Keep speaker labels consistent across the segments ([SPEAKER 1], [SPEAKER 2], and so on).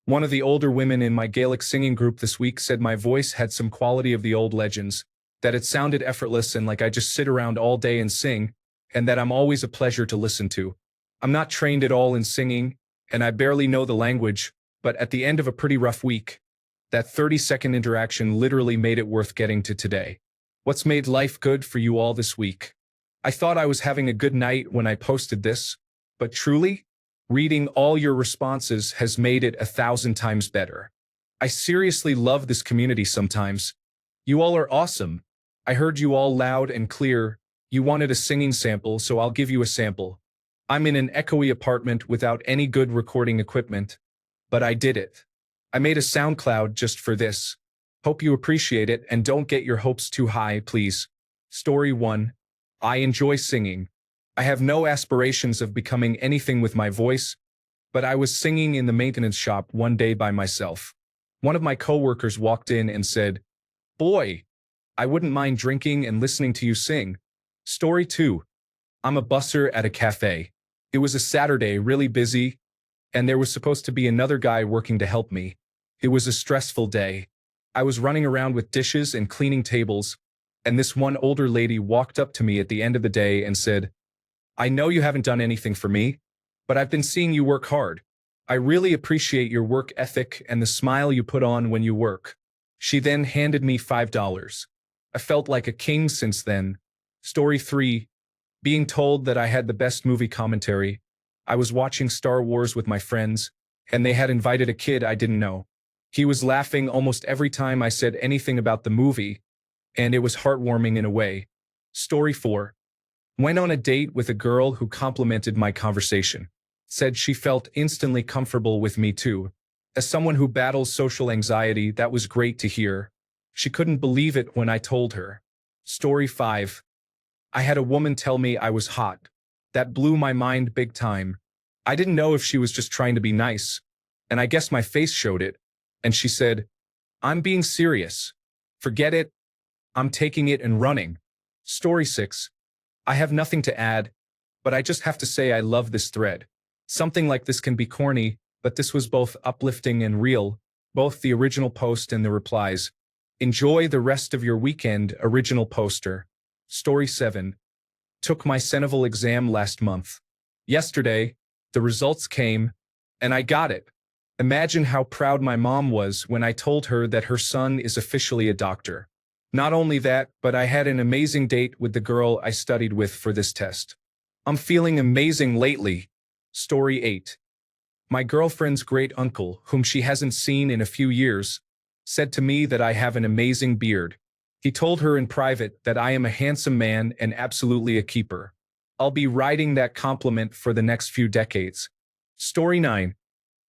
[SPEAKER 1] One of the older women in my Gaelic singing group this week said my voice had some quality of the old legends, that it sounded effortless and like I just sit around all day and sing, and that I'm always a pleasure to listen to. I'm not trained at all in singing, and I barely know the language, but at the end of a pretty rough week, that 30-second interaction literally made it worth getting to today. What's made life good for you all this week? I thought I was having a good night when I posted this, but truly, reading all your responses has made it 1,000 times better. I seriously love this community sometimes. You all are awesome. I heard you all loud and clear. You wanted a singing sample, so I'll give you a sample. I'm in an echoey apartment without any good recording equipment, but I did it. I made a SoundCloud just for this. Hope you appreciate it and don't get your hopes too high, please. Story 1. I enjoy singing. I have no aspirations of becoming anything with my voice, but I was singing in the maintenance shop one day by myself. One of my coworkers walked in and said, "Boy, I wouldn't mind drinking and listening to you sing." Story 2. I'm a busser at a cafe. It was a Saturday, really busy, and there was supposed to be another guy working to help me. It was a stressful day. I was running around with dishes and cleaning tables, and this one older lady walked up to me at the end of the day and said, "I know you haven't done anything for me, but I've been seeing you work hard. I really appreciate your work ethic and the smile you put on when you work." She then handed me $5. I felt like a king since then. Story 3. Being told that I had the best movie commentary. I was watching Star Wars with my friends, and they had invited a kid I didn't know. He was laughing almost every time I said anything about the movie, and it was heartwarming in a way. Story 4. Went on a date with a girl who complimented my conversation. Said she felt instantly comfortable with me too. As someone who battles social anxiety, that was great to hear. She couldn't believe it when I told her. Story 5. I had a woman tell me I was hot. That blew my mind big time. I didn't know if she was just trying to be nice, and I guess my face showed it. And she said, "I'm being serious. Forget it. I'm taking it and running." Story 6. I have nothing to add, but I just have to say I love this thread. Something like this can be corny, but this was both uplifting and real, both the original post and the replies. Enjoy the rest of your weekend, original poster. Story 7. Took my Seneval exam last month. Yesterday, the results came, and I got it. Imagine how proud my mom was when I told her that her son is officially a doctor. Not only that, but I had an amazing date with the girl I studied with for this test. I'm feeling amazing lately. Story 8. My girlfriend's great uncle, whom she hasn't seen in a few years, said to me that I have an amazing beard. He told her in private that I am a handsome man and absolutely a keeper. I'll be riding that compliment for the next few decades. Story 9.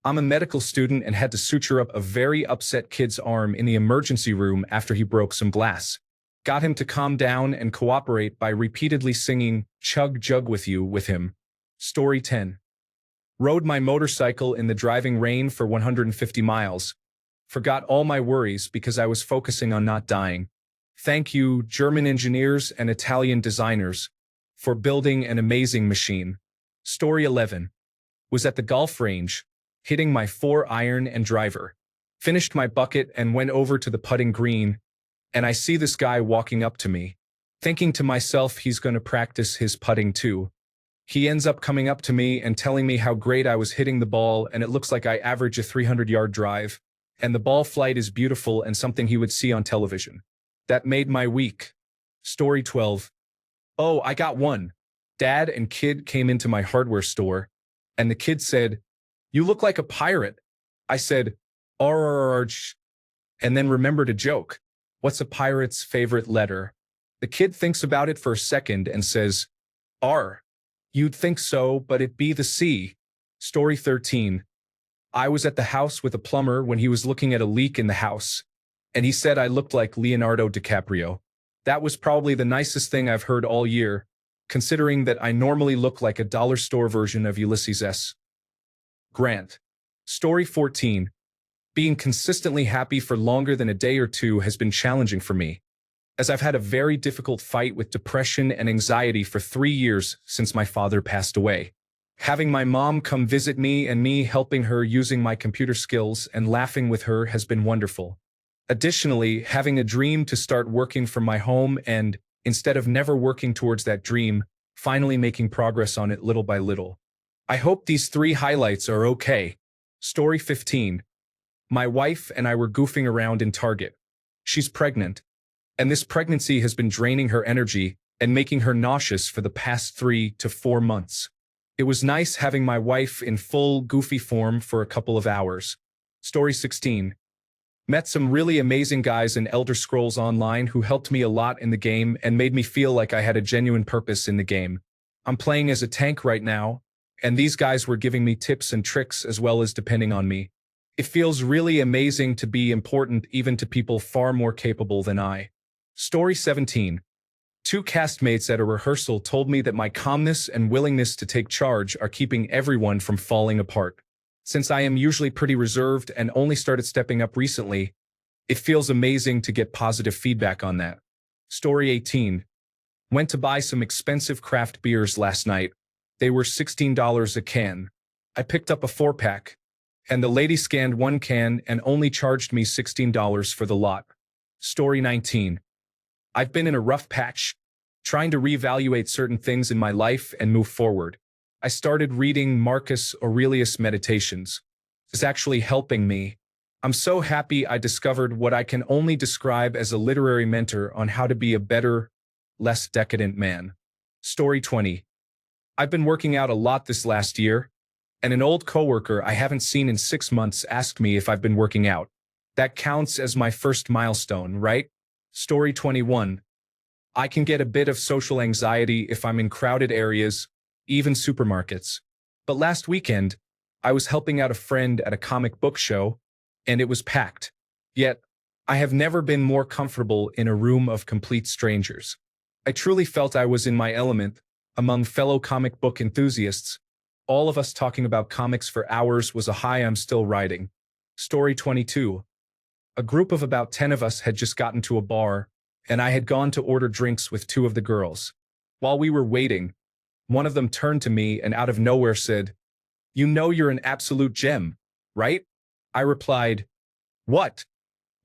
[SPEAKER 1] I'm a medical student and had to suture up a very upset kid's arm in the emergency room after he broke some glass. Got him to calm down and cooperate by repeatedly singing "Chug Jug with You" with him. Story 10. Rode my motorcycle in the driving rain for 150 miles. Forgot all my worries because I was focusing on not dying. Thank you, German engineers and Italian designers, for building an amazing machine. Story 11. Was at the golf range, hitting my 4-iron and driver. Finished my bucket and went over to the putting green, and I see this guy walking up to me. Thinking to myself he's going to practice his putting too. He ends up coming up to me and telling me how great I was hitting the ball, and it looks like I average a 300-yard drive, and the ball flight is beautiful and something he would see on television. That made my week. Story 12. Oh, I got one. Dad and kid came into my hardware store, and the kid said, "You look like a pirate." I said, "Arrgh," and then remembered a joke. What's a pirate's favorite letter? The kid thinks about it for a second and says, "R." You'd think so, but it be the C. Story 13. I was at the house with a plumber when he was looking at a leak in the house, and he said I looked like Leonardo DiCaprio. That was probably the nicest thing I've heard all year, considering that I normally look like a dollar store version of Ulysses S. Grant. Story 14. Being consistently happy for longer than a day or two has been challenging for me, as I've had a very difficult fight with depression and anxiety for 3 years since my father passed away. Having my mom come visit me and me helping her using my computer skills and laughing with her has been wonderful. Additionally, having a dream to start working from my home and, instead of never working towards that dream, finally making progress on it little by little. I hope these 3 highlights are okay. Story 15. My wife and I were goofing around in Target. She's pregnant, and this pregnancy has been draining her energy and making her nauseous for the past 3 to 4 months. It was nice having my wife in full goofy form for a couple of hours. Story 16. Met some really amazing guys in Elder Scrolls Online who helped me a lot in the game and made me feel like I had a genuine purpose in the game. I'm playing as a tank right now, and these guys were giving me tips and tricks as well as depending on me. It feels really amazing to be important even to people far more capable than I. Story 17. 2 castmates at a rehearsal told me that my calmness and willingness to take charge are keeping everyone from falling apart. Since I am usually pretty reserved and only started stepping up recently, it feels amazing to get positive feedback on that. Story 18. Went to buy some expensive craft beers last night. They were $16 a can. I picked up a 4-pack, and the lady scanned 1 can and only charged me $16 for the lot. Story 19. I've been in a rough patch, trying to reevaluate certain things in my life and move forward. I started reading Marcus Aurelius' Meditations. It's actually helping me. I'm so happy I discovered what I can only describe as a literary mentor on how to be a better, less decadent man. Story 20. I've been working out a lot this last year, and an old coworker I haven't seen in 6 months asked me if I've been working out. That counts as my first milestone, right? Story 21. I can get a bit of social anxiety if I'm in crowded areas, even supermarkets. But last weekend, I was helping out a friend at a comic book show, and it was packed. Yet, I have never been more comfortable in a room of complete strangers. I truly felt I was in my element, among fellow comic book enthusiasts. All of us talking about comics for hours was a high I'm still riding. Story 22. A group of about 10 of us had just gotten to a bar, and I had gone to order drinks with 2 of the girls. While we were waiting, one of them turned to me and out of nowhere said, "You know you're an absolute gem, right?" I replied, "What?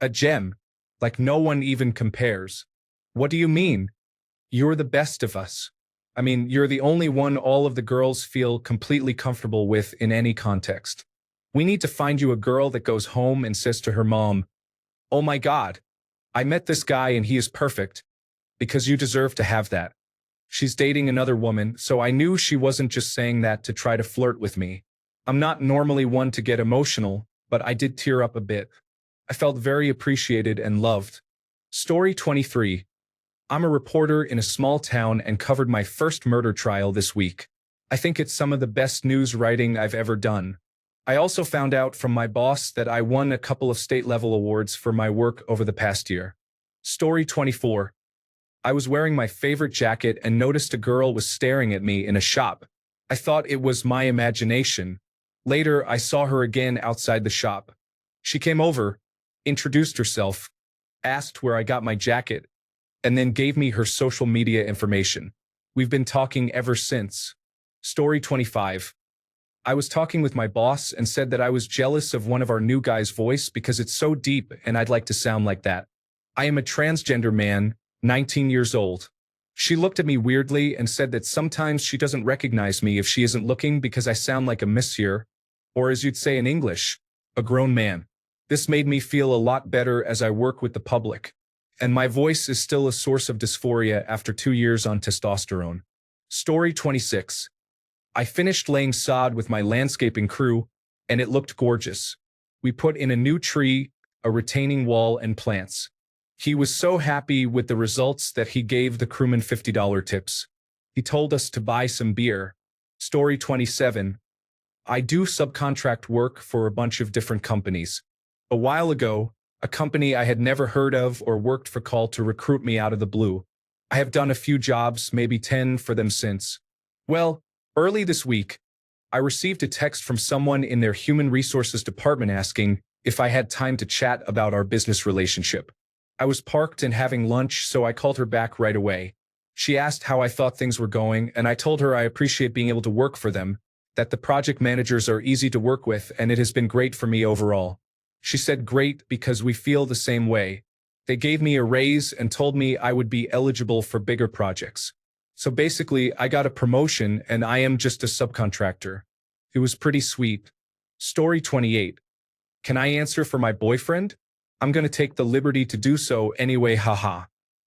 [SPEAKER 1] A gem? Like no one even compares." "What do you mean?" "You're the best of us. I mean, you're the only one all of the girls feel completely comfortable with in any context. We need to find you a girl that goes home and says to her mom, 'Oh my God, I met this guy and he is perfect,' because you deserve to have that." She's dating another woman, so I knew she wasn't just saying that to try to flirt with me. I'm not normally one to get emotional, but I did tear up a bit. I felt very appreciated and loved. Story 23. I'm a reporter in a small town and covered my first murder trial this week. I think it's some of the best news writing I've ever done. I also found out from my boss that I won a couple of state-level awards for my work over the past year. Story 24. I was wearing my favorite jacket and noticed a girl was staring at me in a shop. I thought it was my imagination. Later, I saw her again outside the shop. She came over, introduced herself, asked where I got my jacket, and then gave me her social media information. We've been talking ever since. Story 25. I was talking with my boss and said that I was jealous of one of our new guys' voice because it's so deep and I'd like to sound like that. I am a transgender man, 19 years old. She looked at me weirdly and said that sometimes she doesn't recognize me if she isn't looking because I sound like a monsieur, or as you'd say in English, a grown man. This made me feel a lot better as I work with the public, and my voice is still a source of dysphoria after 2 years on testosterone. Story 26. I finished laying sod with my landscaping crew, and it looked gorgeous. We put in a new tree, a retaining wall, and plants. He was so happy with the results that he gave the crewmen $50 tips. He told us to buy some beer. Story 27. I do subcontract work for a bunch of different companies. A while ago, a company I had never heard of or worked for called to recruit me out of the blue. I have done a few jobs, maybe 10 for them since. Well, early this week, I received a text from someone in their human resources department asking if I had time to chat about our business relationship. I was parked and having lunch, so I called her back right away. She asked how I thought things were going, and I told her I appreciate being able to work for them, that the project managers are easy to work with and it has been great for me overall. She said great because we feel the same way. They gave me a raise and told me I would be eligible for bigger projects. So basically, I got a promotion and I am just a subcontractor. It was pretty sweet. Story 28. Can I answer for my boyfriend? I'm gonna take the liberty to do so anyway, haha.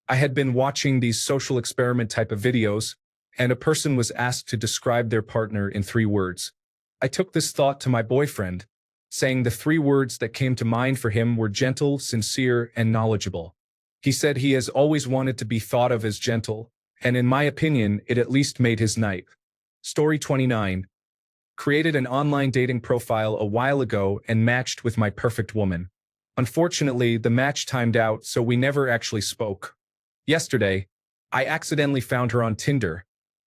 [SPEAKER 1] I had been watching these social experiment type of videos, and a person was asked to describe their partner in 3 words. I took this thought to my boyfriend, saying the 3 words that came to mind for him were gentle, sincere, and knowledgeable. He said he has always wanted to be thought of as gentle, and in my opinion, it at least made his night. Story 29. Created an online dating profile a while ago and matched with my perfect woman. Unfortunately, the match timed out, so we never actually spoke. Yesterday, I accidentally found her on Tinder.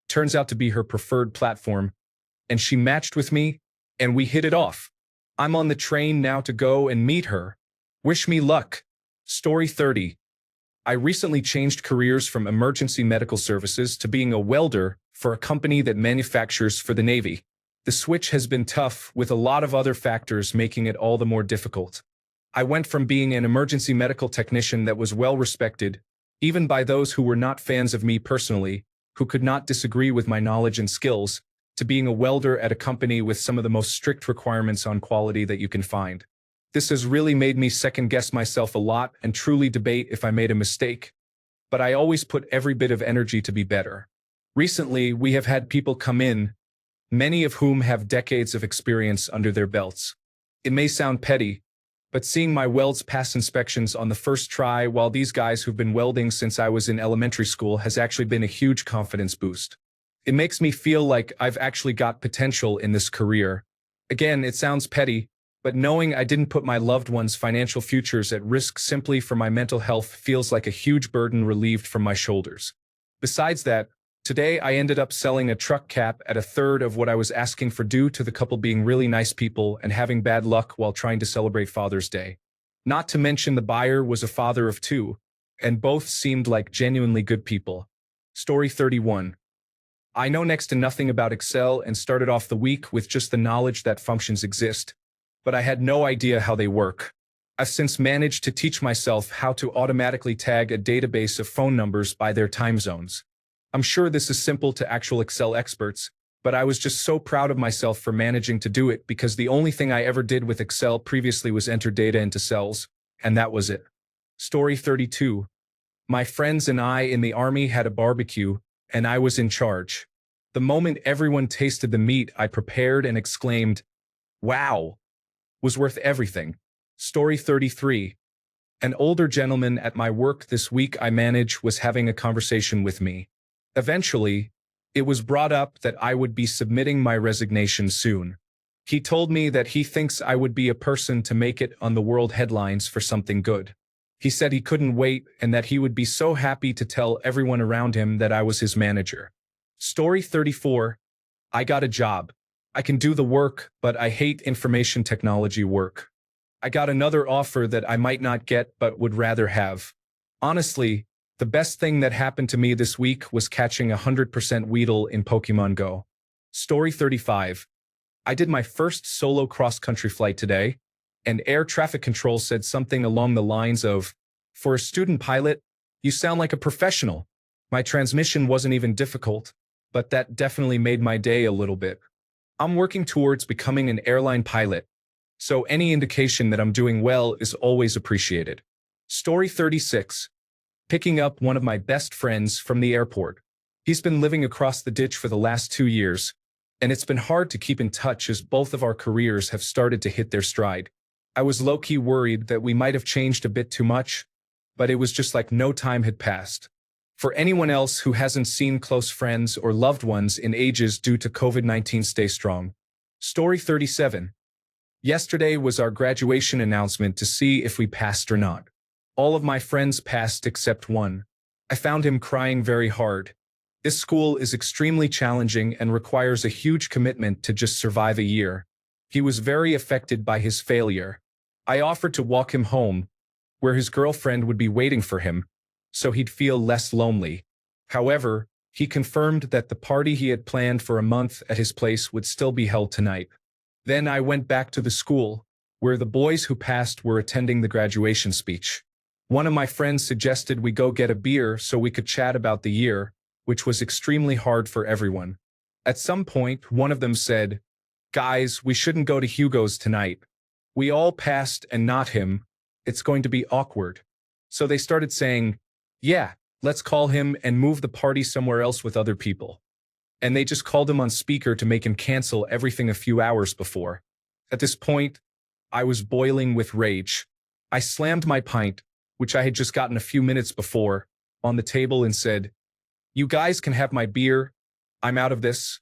[SPEAKER 1] Turns out to be her preferred platform, and she matched with me, and we hit it off. I'm on the train now to go and meet her. Wish me luck. Story 30. I recently changed careers from emergency medical services to being a welder for a company that manufactures for the Navy. The switch has been tough, with a lot of other factors making it all the more difficult. I went from being an emergency medical technician that was well respected, even by those who were not fans of me personally, who could not disagree with my knowledge and skills, to being a welder at a company with some of the most strict requirements on quality that you can find. This has really made me second-guess myself a lot and truly debate if I made a mistake. But I always put every bit of energy to be better. Recently, we have had people come in, many of whom have decades of experience under their belts. It may sound petty, but seeing my welds pass inspections on the first try while these guys who've been welding since I was in elementary school has actually been a huge confidence boost. It makes me feel like I've actually got potential in this career. Again, it sounds petty, but knowing I didn't put my loved ones' financial futures at risk simply for my mental health feels like a huge burden relieved from my shoulders. Besides that, today I ended up selling a truck cap at 1/3 of what I was asking for due to the couple being really nice people and having bad luck while trying to celebrate Father's Day. Not to mention the buyer was a father of 2, and both seemed like genuinely good people. Story 31. I know next to nothing about Excel and started off the week with just the knowledge that functions exist, but I had no idea how they work. I've since managed to teach myself how to automatically tag a database of phone numbers by their time zones. I'm sure this is simple to actual Excel experts, but I was just so proud of myself for managing to do it because the only thing I ever did with Excel previously was enter data into cells, and that was it. Story 32. My friends and I in the army had a barbecue, and I was in charge. The moment everyone tasted the meat I prepared and exclaimed, "Wow!" was worth everything. Story 33. An older gentleman at my work this week I manage was having a conversation with me. Eventually, it was brought up that I would be submitting my resignation soon. He told me that he thinks I would be a person to make it on the world headlines for something good. He said he couldn't wait and that he would be so happy to tell everyone around him that I was his manager. Story 34. I got a job. I can do the work, but I hate information technology work. I got another offer that I might not get but would rather have. Honestly, the best thing that happened to me this week was catching 100% Weedle in Pokemon Go. Story 35. I did my first solo cross-country flight today, and air traffic control said something along the lines of, "For a student pilot, you sound like a professional." My transmission wasn't even difficult, but that definitely made my day a little bit. I'm working towards becoming an airline pilot, so any indication that I'm doing well is always appreciated. Story 36. Picking up one of my best friends from the airport. He's been living across the ditch for the last 2 years, and it's been hard to keep in touch as both of our careers have started to hit their stride. I was low-key worried that we might have changed a bit too much, but it was just like no time had passed. For anyone else who hasn't seen close friends or loved ones in ages due to COVID-19, stay strong. Story 37. Yesterday was our graduation announcement to see if we passed or not. All of my friends passed except one. I found him crying very hard. This school is extremely challenging and requires a huge commitment to just survive a year. He was very affected by his failure. I offered to walk him home, where his girlfriend would be waiting for him, so he'd feel less lonely. However, He confirmed that the party he had planned for a month at his place would still be held tonight. Then I went back to the school, where the boys who passed were attending the graduation speech. One of my friends suggested we go get a beer so we could chat about the year, which was extremely hard for everyone. At some point, one of them said, "Guys, we shouldn't go to Hugo's tonight. We all passed and not him. It's going to be awkward." So they started saying, "Yeah, let's call him and move the party somewhere else with other people." And they just called him on speaker to make him cancel everything a few hours before. At this point, I was boiling with rage. I slammed my pint, which I had just gotten a few minutes before, on the table and said, "You guys can have my beer. I'm out of this."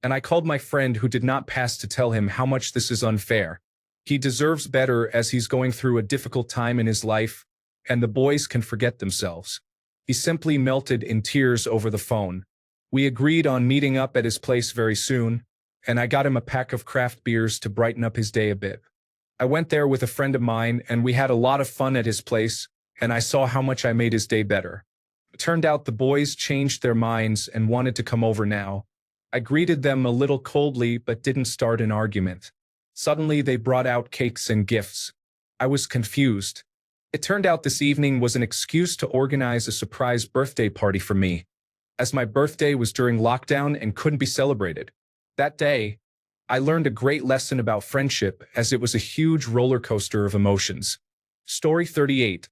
[SPEAKER 1] And I called my friend who did not pass to tell him how much this is unfair. He deserves better as he's going through a difficult time in his life, and the boys can forget themselves. He simply melted in tears over the phone. We agreed on meeting up at his place very soon, and I got him a pack of craft beers to brighten up his day a bit. I went there with a friend of mine, and we had a lot of fun at his place, and I saw how much I made his day better. It turned out the boys changed their minds and wanted to come over now. I greeted them a little coldly but didn't start an argument. Suddenly they brought out cakes and gifts. I was confused. It turned out this evening was an excuse to organize a surprise birthday party for me, as my birthday was during lockdown and couldn't be celebrated. That day, I learned a great lesson about friendship as it was a huge roller coaster of emotions. Story 38.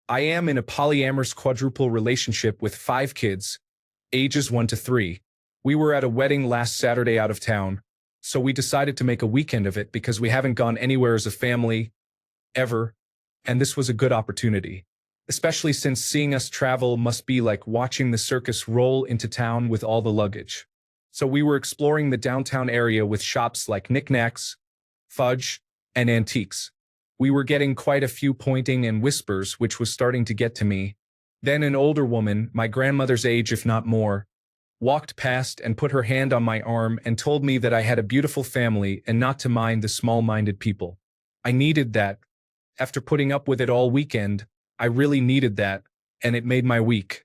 [SPEAKER 1] I am in a polyamorous quadruple relationship with 5 kids, ages 1 to 3. We were at a wedding last Saturday out of town, so we decided to make a weekend of it because we haven't gone anywhere as a family, ever, and this was a good opportunity. Especially since seeing us travel must be like watching the circus roll into town with all the luggage. So we were exploring the downtown area with shops like knickknacks, fudge, and antiques. We were getting quite a few pointing and whispers, which was starting to get to me. Then an older woman, my grandmother's age if not more, walked past and put her hand on my arm and told me that I had a beautiful family and not to mind the small-minded people. I needed that. After putting up with it all weekend, I really needed that, and it made my week.